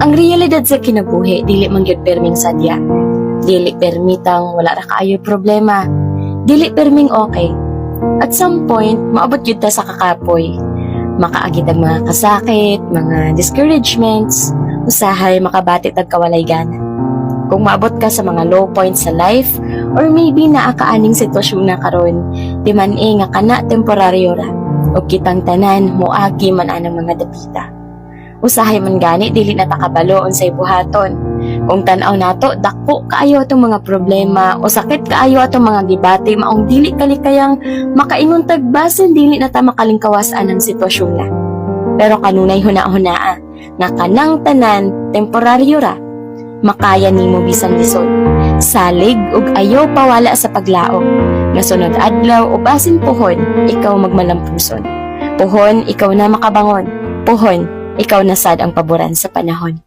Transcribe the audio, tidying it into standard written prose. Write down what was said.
Ang realidad sa kinabuhi, dili man gyud perming sadya. Dili permitang wala ra kaayo problema. Dili perming okay. At some point, maabot gyud ta sa kakapoy. Makaagit ang mga kasakit, mga discouragements, usahay makabatit ang kawalay gana. Kung maabot ka sa mga low points sa life, or maybe naakaaning sitwasyon na karon, di man nga kana temporaryo ra, o kitang tanan moagi man anang mga dapita. Usahay man gani dili na takabalo unsay buhaton. Kung tan-aw nato dako kaayo atong mga problema o sakit kaayo atong mga debate maong dili kalikayang makaingon tagbasin dili na ta makalingkawas anang sitwasyon na. Pero kanunay huna-hunaa nga kanang tanan temporaryo ra, makaya nimo bisan lisod. Salig ug ayaw pawala sa paglaom. Nga sunod adlaw o basin puhon, ikaw magmalampuson. Puhon, ikaw na makabangon. Puhon, ikaw na sad ang paboran sa panahon.